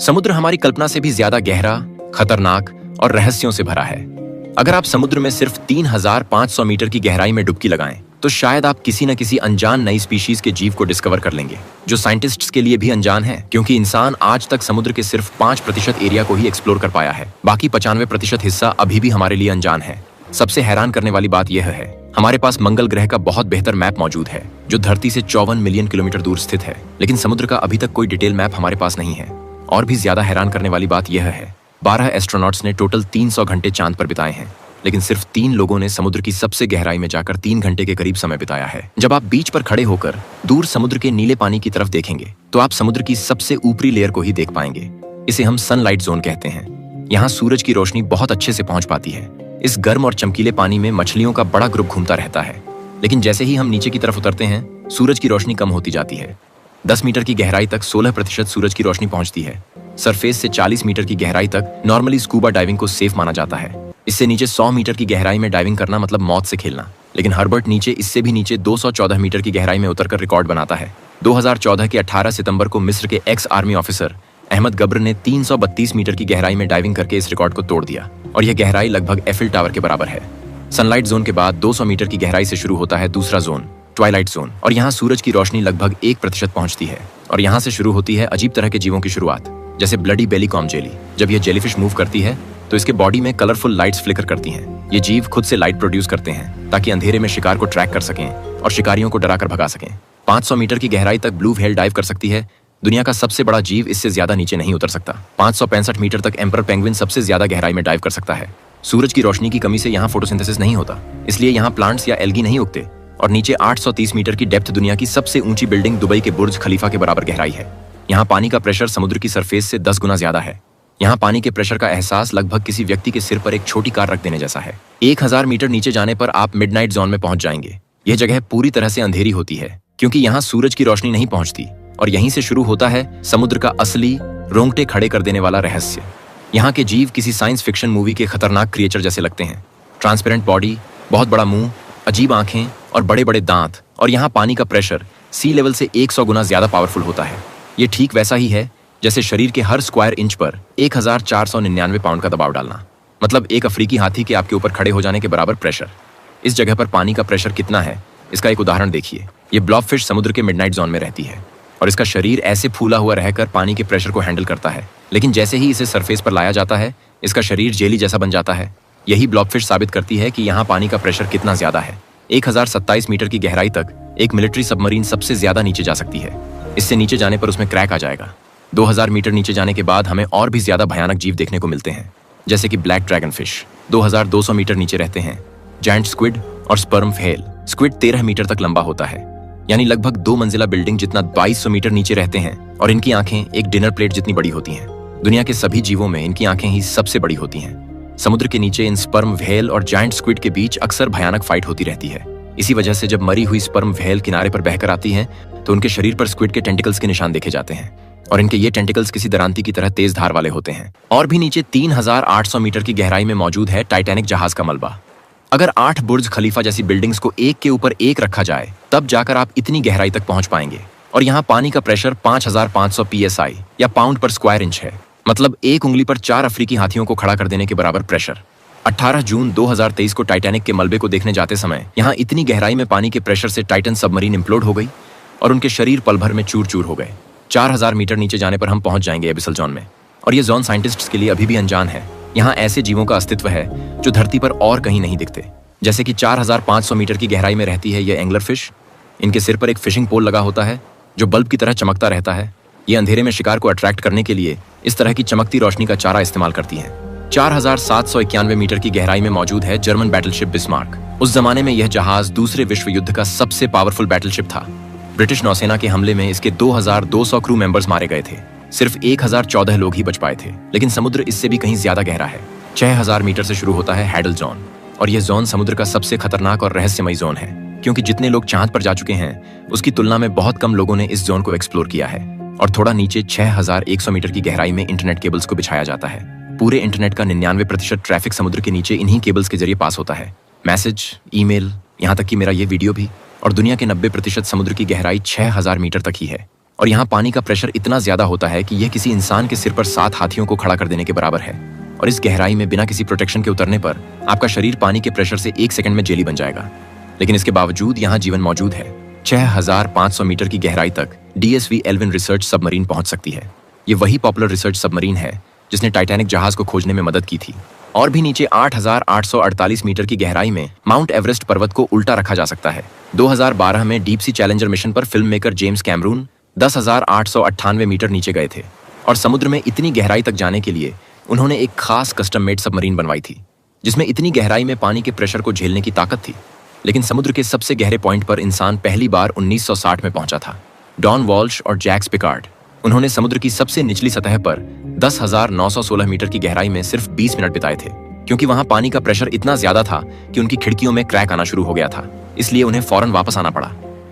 समुद्र हमारी कल्पना से भी ज्यादा गहरा, खतरनाक और रहस्यों से भरा है। अगर आप समुद्र में सिर्फ 3,500 मीटर की गहराई में डुबकी लगाएं, तो शायद आप किसी न किसी अनजान नई स्पीशीज के जीव को डिस्कवर कर लेंगे, जो साइंटिस्ट्स के लिए भी अनजान है, क्योंकि इंसान आज तक समुद्र के सिर्फ 5% एरिया को ही एक्सप्लोर कर पाया है। बाकी 95% हिस्सा अभी भी हमारे लिए अनजान है। सबसे हैरान करने वाली बात यह है, हमारे पास मंगल ग्रह का बहुत बेहतर मैप मौजूद है, जो धरती से 54 मिलियन किलोमीटर दूर स्थित है, लेकिन समुद्र का अभी तक कोई डिटेल मैप हमारे पास नहीं है। और भी ज्यादा हैरान करने वाली बात यह है, 12 एस्ट्रोनॉट्स ने टोटल 300 घंटे चांद पर बिताए हैं, लेकिन सिर्फ 3 लोगों ने समुद्र की सबसे गहराई में जाकर 3 घंटे के करीब समय बिताया है। जब आप बीच पर खड़े होकर दूर समुद्र के नीले पानी की तरफ देखेंगे, तो आप समुद्र की सबसे ऊपरी लेयर को ही देख पाएंगे। इसे हम सनलाइट जोन कहते हैं। यहाँ सूरज की रोशनी बहुत अच्छे से पहुंच पाती है। इस गर्म और चमकीले पानी में मछलियों का बड़ा ग्रुप घूमता रहता है, लेकिन जैसे ही हम नीचे की तरफ उतरते हैं, सूरज की रोशनी कम होती जाती है। 10 मीटर की गहराई तक 16% सूरज की रोशनी पहुंचती है। सरफेस से 40 मीटर की गहराई तक नॉर्मली स्कूबा डाइविंग को सेफ माना जाता है। इससे नीचे 100 मीटर की गहराई में डाइविंग करना मतलब मौत से खेलना। लेकिन हर्बर्ट नीचे इससे भी नीचे 214 मीटर की गहराई में उतरकर रिकॉर्ड बनाता है। 2014 के 18 सितंबर को मिस्र के एक्स आर्मी ऑफिसर अहमद गब्र ने 332 मीटर की गहराई में डाइविंग करके इस रिकॉर्ड को तोड़ दिया, और यह गहराई लगभग एफिल टावर के बराबर है। सनलाइट जोन के बाद 200 मीटर की गहराई से शुरू होता है दूसरा जोन, ट्वाइलाइट जोन, और यहाँ सूरज की रोशनी लगभग 1% पहुंचती है। और यहाँ से शुरू होती है अजीब तरह के जीवों की शुरुआत, जैसे ब्लडी बेली कॉम जेली। जब यह जेलीफिश मूव करती है, तो इसके बॉडी में कलरफुल लाइट्स फ्लिकर करती हैं। ये जीव खुद से लाइट प्रोड्यूस करते हैं, ताकि अंधेरे में शिकार को ट्रैक कर सकें और शिकारियों को डरा कर भगा सकें। 500 मीटर की गहराई तक ब्लू व्हेल डाइव कर सकती है। दुनिया का सबसे बड़ा जीव इससे ज्यादा नीचे नहीं उतर सकता। 565 मीटर तक एम्परर पेंगुइन सबसे ज्यादा गहराई में डाइव कर सकता है। सूरज की रोशनी की कमी से यहाँ फोटोसिंथेसिस नहीं होता, इसलिए यहाँ प्लांट्स या एल्गी नहीं उगते। और नीचे 830 मीटर की डेप्थ दुनिया की सबसे ऊंची बिल्डिंग दुबई के बुर्ज खलीफा के बराबर गहराई है। यहाँ पानी का प्रेशर समुद्र की सरफेस से 10 गुना ज्यादा है। यहाँ पानी के प्रेशर का एहसास लगभग किसी व्यक्ति के सिर पर एक छोटी कार रख देने जैसा है। 1000 मीटर नीचे जाने पर आप मिडनाइट जोन में पहुंच जाएंगे। यह जगह पूरी तरह से अंधेरी होती है, क्योंकि यहाँ सूरज की रोशनी नहीं पहुंचती, और यहीं से शुरू होता है समुद्र का असली रोंगटे खड़े कर देने वाला रहस्य। यहाँ के जीव किसी साइंस फिक्शन मूवी के खतरनाक क्रिएचर जैसे लगते हैं। ट्रांसपेरेंट बॉडी, बहुत बड़ा मुंह, अजीब आंखें और बड़े बड़े दांत। और यहाँ पानी का प्रेशर सी लेवल से 100 गुना ज्यादा पावरफुल होता है। ये ठीक वैसा ही है जैसे शरीर के हर स्क्वायर इंच पर 1499 पाउंड का दबाव डालना, मतलब एक अफ्रीकी हाथी के आपके ऊपर खड़े हो जाने के बराबर प्रेशर। इस जगह पर पानी का प्रेशर कितना है, इसका एक उदाहरण देखिए। ये ब्लॉबफिश समुद्र के मिडनाइट जोन में रहती है, और इसका शरीर ऐसे फूला हुआ रहकर पानी के प्रेशर को हैंडल करता है। लेकिन जैसे ही इसे सरफेस पर लाया जाता है, इसका शरीर जेली जैसा बन जाता है। यही ब्लॉबफिश साबित करती है कि यहाँ पानी का प्रेशर कितना ज्यादा है। 1027 मीटर की गहराई तक एक मिलिट्री सबमरीन सबसे ज्यादा नीचे जा सकती है। इससे नीचे जाने पर उसमें क्रैक आ जाएगा। 2000 मीटर नीचे जाने के बाद हमें और भी ज्यादा भयानक जीव देखने को मिलते हैं, जैसे कि ब्लैक ड्रैगन फिश 2200 मीटर नीचे रहते हैं। जायंट स्क्विड और स्पर्म व्हेल। स्क्विड 13 मीटर तक लंबा होता है, यानी लगभग 2 मंजिला बिल्डिंग जितना 2200 मीटर नीचे रहते हैं, और इनकी आंखें एक डिनर प्लेट जितनी बड़ी होती हैं। दुनिया के सभी जीवों में इनकी आंखें ही सबसे बड़ी होती हैं। समुद्र के नीचे इन स्पर्म व्हेल और जायंट स्क्विड के बीच अक्सर भयानक फाइट होती रहती है। इसी वजह से जब मरी हुई स्पर्म व्हेल किनारे पर बहकर आती हैं, तो उनके शरीर पर स्क्विड के टेंटिकल्स के निशान देखे जाते हैं, और इनके ये टेंटिकल्स किसी दरांती की तरह तेज धार वाले होते हैं। और भी नीचे 3800 मीटर की गहराई में मौजूद है टाइटैनिक जहाज का मलबा। अगर 8 बुर्ज खलीफा जैसी बिल्डिंग्स को एक के ऊपर एक रखा जाए, तब जाकर आप इतनी गहराई तक पहुंच पाएंगे। और यहाँ पानी का प्रेशर 5500 PSI या पाउंड पर स्क्वायर इंच है, मतलब एक उंगली पर 4 अफ्रीकी हाथियों को खड़ा कर देने के बराबर प्रेशर। 18 जून 2023 को टाइटैनिक के मलबे को देखने जाते समय यहाँ इतनी गहराई में पानी के प्रेशर से टाइटन सबमरीन इम्प्लोड हो गई, और उनके शरीर पल भर में चूर चूर हो गए। 4000 मीटर नीचे जाने पर हम पहुंच जाएंगे एबिसल जोन में, और ये जोन साइंटिस्ट्स के लिए अभी भी अनजान है। यहाँ ऐसे जीवों का अस्तित्व है जो धरती पर और कहीं नहीं दिखते, जैसे कि 4500 मीटर की गहराई में रहती है ये एंगलर फिश। इनके सिर पर एक फिशिंग पोल लगा होता है, जो बल्ब की तरह चमकता रहता है। ये अंधेरे में शिकार को अट्रैक्ट करने के लिए इस तरह की चमकती रोशनी का चारा इस्तेमाल करती हैं। 4791 मीटर की गहराई में मौजूद है जर्मन बैटलशिप बिस्मार्क। उस जमाने में यह जहाज दूसरे विश्व युद्ध का सबसे पावरफुल बैटलशिप था। ब्रिटिश नौसेना के हमले में इसके 2200 क्रू मेंबर्स मारे गए थे। सिर्फ 1014 लोग ही बच पाए थे। लेकिन समुद्र इससे भी कहीं ज्यादा गहरा है। 6000 मीटर से शुरू होता है हैडल जोन, और यह जोन समुद्र का सबसे खतरनाक और रहस्यमयी जोन है, क्योंकि जितने लोग चांद पर जा चुके हैं, उसकी तुलना में बहुत कम लोगों ने इस जोन को एक्सप्लोर किया है। और थोड़ा नीचे 6100 मीटर की गहराई में इंटरनेट केबल्स को बिछाया जाता है। पूरे इंटरनेट का 99% ट्रैफिक समुद्र के नीचे इन्हीं केबल्स के जरिए पास होता है। मैसेज, ईमेल, यहाँ तक कि मेरा ये वीडियो भी। और दुनिया के 90% समुद्र की गहराई 6000 मीटर तक ही है। और यहाँ पानी का प्रेशर इतना ज्यादा होता है कि यह किसी इंसान के सिर पर 7 हाथियों को खड़ा कर देने के बराबर है। और इस गहराई में बिना किसी प्रोटेक्शन के उतरने पर आपका शरीर पानी के प्रेशर से 1 सेकंड में जेली बन जाएगा। लेकिन इसके बावजूद यहाँ जीवन मौजूद है। 6500 मीटर की गहराई तक DSV एल्विन रिसर्च सबमरीन पहुंच सकती है। ये वही पॉपुलर रिसर्च सबमरीन है जिसने टाइटैनिक जहाज को खोजने में मदद की थी। और भी नीचे 8848 मीटर की गहराई में माउंट एवरेस्ट पर्वत को उल्टा रखा जा सकता है। 2012 में डीप सी चैलेंजर मिशन पर film maker James Cameron 10,898 metre नीचे गए थे और समुद्र में इतनी गहराई तक जाने के लिए उन्होंने एक खास कस्टम मेड सबमरीन बनवाई थी जिसमें इतनी गहराई में पानी के प्रेशर को झेलने की ताकत थी। लेकिन समुद्र के सबसे गहरे पॉइंट पर इंसान पहली बार 1960 में पहुंचा था। डॉन वॉल्श और जैक्स पिकार्ड, उन्होंने समुद्र की सबसे निचली सतह पर 10,916 मीटर की गहराई में सिर्फ 20 मिनट बिताए थे, क्योंकि वहां पानी का प्रेशर इतना ज्यादा था कि उनकी खिड़कियों में क्रैक आना शुरू हो गया था। इसलिए उन्हें फौरन वापस आना पड़ा।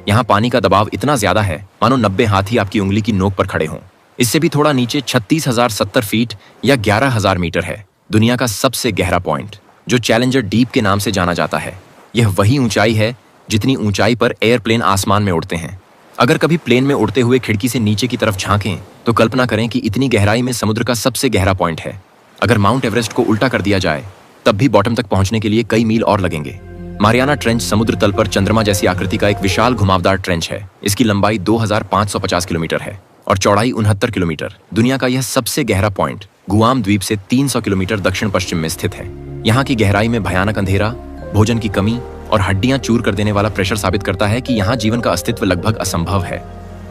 यहाँ पानी का दबाव इतना ज्यादा है मानो 90 हाथी आपकी उंगली की नोक पर खड़े हों। इससे भी थोड़ा नीचे 36,070 फीट या 11,000 मीटर है दुनिया का सबसे गहरा पॉइंट, जो चैलेंजर डीप के नाम से जाना जाता है। यह वही ऊंचाई है जितनी ऊंचाई पर एयरप्लेन आसमान में उड़ते हैं। अगर कभी प्लेन में उड़ते हुए खिड़की से नीचे की तरफ झांकें तो कल्पना करें कि इतनी गहराई में समुद्र का सबसे गहरा पॉइंट है। अगर माउंट एवरेस्ट को उल्टा कर दिया जाए तब भी बॉटम तक पहुंचने के लिए कई मील और लगेंगे। मारियाना ट्रेंच समुद्र तल पर चंद्रमा जैसी आकृति का एक विशाल घुमावदार ट्रेंच है। इसकी लंबाई 2550 किलोमीटर है और चौड़ाई 69 किलोमीटर। दुनिया का यह सबसे गहरा पॉइंट गुआम द्वीप से 300 किलोमीटर दक्षिण पश्चिम में स्थित है। यहाँ की गहराई में भयानक अंधेरा, भोजन की कमी और हड्डियां चूर कर देने वाला प्रेशर साबित करता है कि यहाँ जीवन का अस्तित्व लगभग असंभव है।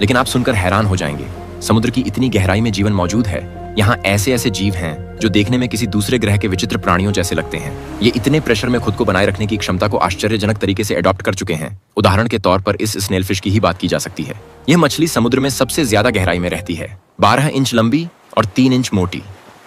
लेकिन आप सुनकर हैरान हो जाएंगे, समुद्र की इतनी गहराई में जीवन मौजूद है। यहाँ ऐसे ऐसे जीव हैं जो देखने में किसी दूसरे ग्रह के विचित्र प्राणियों जैसे लगते हैं। ये इतने प्रेशर में खुद को बनाए रखने की क्षमता को आश्चर्यजनक तरीके से अडॉप्ट कर चुके हैं। उदाहरण के तौर पर इस स्नेलफिश की ही बात की जा सकती है। यह मछली समुद्र में सबसे ज्यादा गहराई में रहती है, 12 इंच लंबी और 3 इंच मोटी।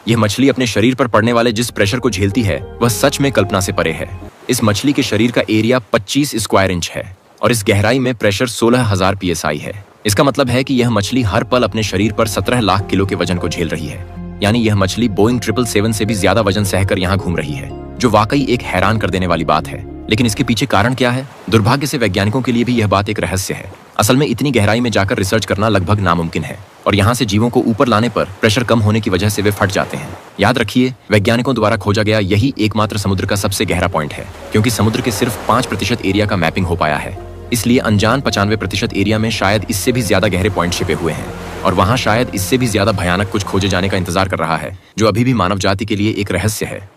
यह मछली अपने शरीर पर पड़ने वाले जिस प्रेशर को झेलती है वह सच में कल्पना से परे है। इस मछली के शरीर का एरिया 25 स्क्वायर इंच है और इस गहराई में प्रेशर 16,000 PSI है। इसका मतलब है कि यह मछली हर पल अपने शरीर पर 17 लाख किलो के वजन को झेल रही है। यानी यह मछली बोइंग 777 से भी ज्यादा वजन सहकर यहाँ घूम रही है, जो वाकई एक हैरान कर देने वाली बात है। लेकिन इसके पीछे कारण क्या है? दुर्भाग्य से वैज्ञानिकों के लिए भी यह बात एक रहस्य है। असल में इतनी गहराई में जाकर रिसर्च करना लगभग नामुमकिन है और यहाँ से जीवों को ऊपर लाने पर प्रेशर कम होने की वजह से वे फट जाते हैं। याद रखिए, वैज्ञानिकों द्वारा खोजा गया यही एकमात्र समुद्र का सबसे गहरा पॉइंट है, क्योंकि समुद्र के सिर्फ 5% एरिया का मैपिंग हो पाया है। इसलिए अनजान 95% एरिया में शायद इससे भी ज्यादा गहरे पॉइंट छिपे हुए हैं और वहाँ शायद इससे भी ज्यादा भयानक कुछ खोजे जाने का इंतजार कर रहा है, जो अभी भी मानव जाति के लिए एक रहस्य है।